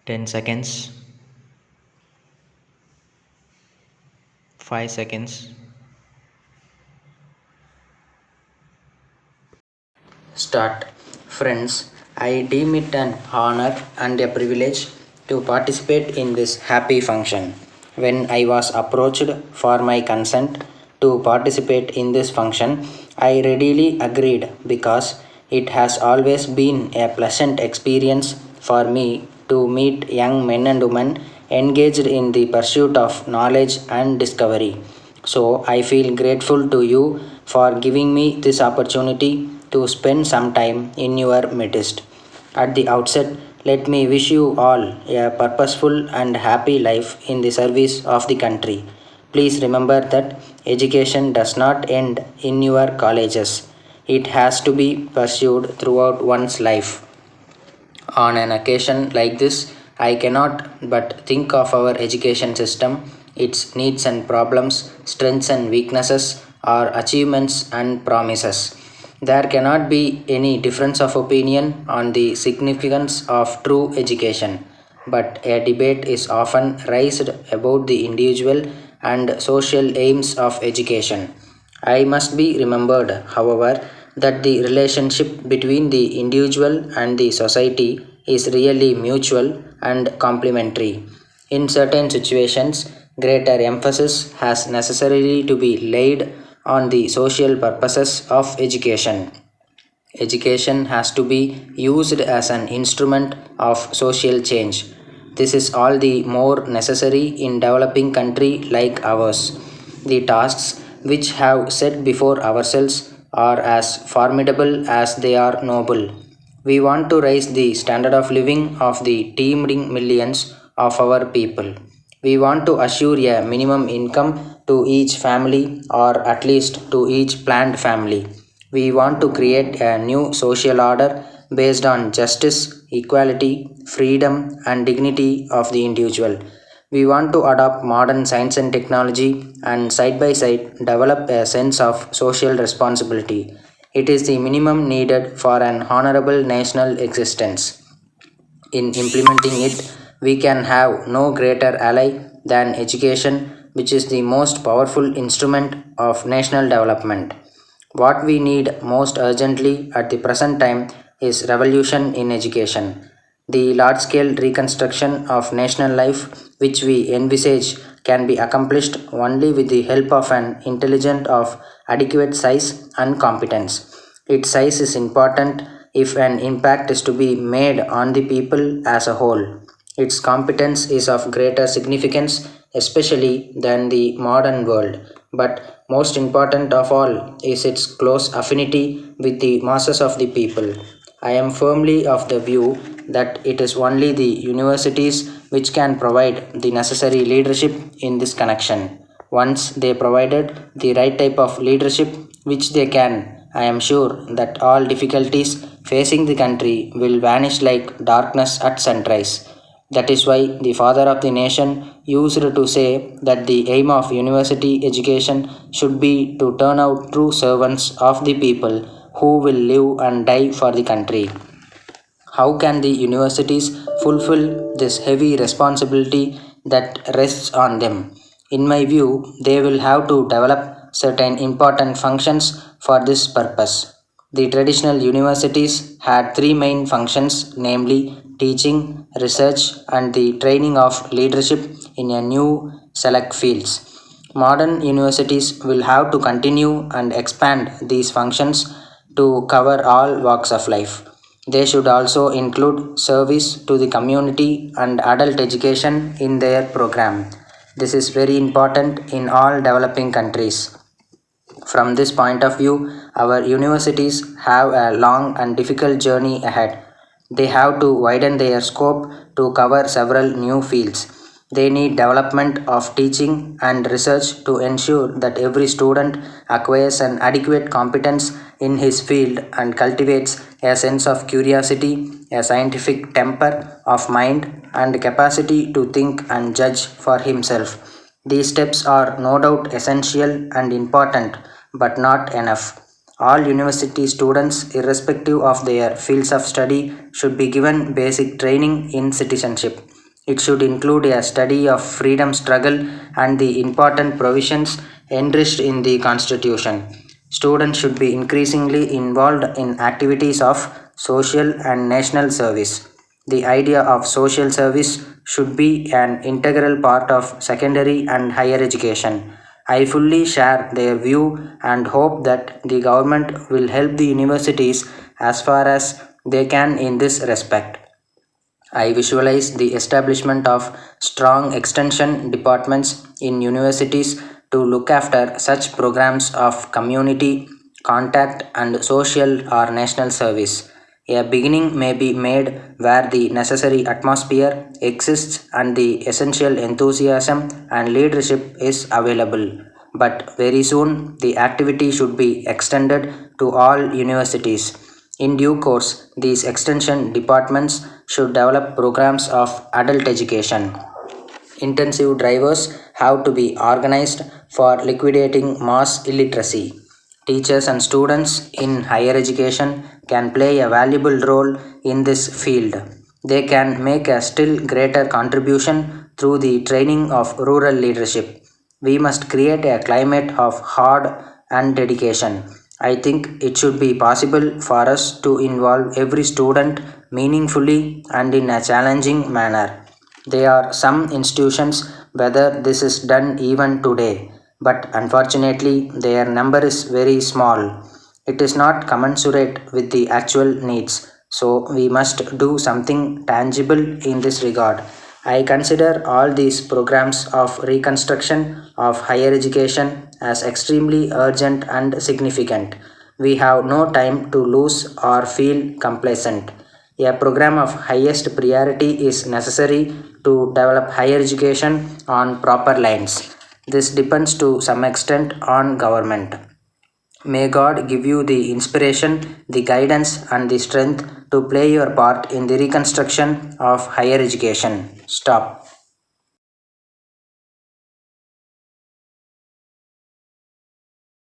10 seconds, 5 seconds. Start. Friends, I deem it an honor and a privilege to participate in this happy function. When I was approached for my consent to participate in this function, I readily agreed because it has always been a pleasant experience for me to meet young men and women engaged in the pursuit of knowledge and discovery. So I feel grateful to you for giving me this opportunity to spend some time in your midst. At the outset, let me wish you all a purposeful and happy life in the service of the country. Please remember that education does not end in your colleges. It has to be pursued throughout one's life. On an occasion like this, I cannot but think of our education system, its needs and problems, strengths and weaknesses, our achievements and promises. There cannot be any difference of opinion on the significance of true education, but a debate is often raised about the individual and social aims of education. I must be remembered, however, that the relationship between the individual and the society is really mutual and complementary. In certain situations, greater emphasis has necessarily to be laid on the social purposes of education. Education has to be used as an instrument of social change. This is all the more necessary in developing country like ours. The tasks which have set before ourselves are as formidable as they are noble. We want to raise the standard of living of the teeming millions of our people. We want to assure a minimum income to each family or at least to each planned family. We want to create a new social order based on justice, equality, freedom, and dignity of the individual. We want to adopt modern science and technology and side by side develop a sense of social responsibility. It is the minimum needed for an honorable national existence. In implementing it, we can have no greater ally than education, which is the most powerful instrument of national development. What we need most urgently at the present time is revolution in education. The large scale reconstruction of national life, which we envisage, can be accomplished only with the help of an intelligent of adequate size and competence. Its size is important if an impact is to be made on the people as a whole. Its competence is of greater significance, especially than the modern world. But most important of all is its close affinity with the masses of the people. I am firmly of the view that it is only the universities which can provide the necessary leadership in this connection. Once they provided the right type of leadership, which they can, I am sure that all difficulties facing the country will vanish like darkness at sunrise. That is why the father of the nation used to say that the aim of university education should be to turn out true servants of the people who will live and die for the country. How can the universities fulfill this heavy responsibility that rests on them? In my view, they will have to develop certain important functions for this purpose. The traditional universities had three main functions, namely teaching, research, and the training of leadership in a new select fields. Modern universities will have to continue and expand these functions to cover all walks of life. They should also include service to the community and adult education in their program. This is very important in all developing countries. From this point of view, our universities have a long and difficult journey ahead. They have to widen their scope to cover several new fields. They need development of teaching and research to ensure that every student acquires an adequate competence in his field and cultivates a sense of curiosity, a scientific temper of mind, and capacity to think and judge for himself. These steps are no doubt essential and important, but not enough. All university students, irrespective of their fields of study, should be given basic training in citizenship. It should include a study of freedom struggle and the important provisions enriched in the Constitution. Students should be increasingly involved in activities of social and national service. The idea of social service should be an integral part of secondary and higher education. I fully share their view and hope that the government will help the universities as far as they can in this respect. I visualize the establishment of strong extension departments in universities to look after such programs of community, contact, and social or national service. A beginning may be made where the necessary atmosphere exists and the essential enthusiasm and leadership is available. But very soon, the activity should be extended to all universities. In due course, these extension departments should develop programs of adult education. Intensive drivers have to be organized for liquidating mass illiteracy. Teachers and students in higher education can play a valuable role in this field. They can make a still greater contribution through the training of rural leadership. We must create a climate of hard and dedication. I think it should be possible for us to involve every student meaningfully and in a challenging manner. There are some institutions whether this is done even today, but unfortunately their number is very small. It is not commensurate with the actual needs, so we must do something tangible in this regard. I consider all these programs of reconstruction of higher education as extremely urgent and significant. We have no time to lose or feel complacent. A program of highest priority is necessary to develop higher education on proper lines. This depends to some extent on government. May God give you the inspiration, the guidance, and the strength to play your part in the reconstruction of higher education. Stop.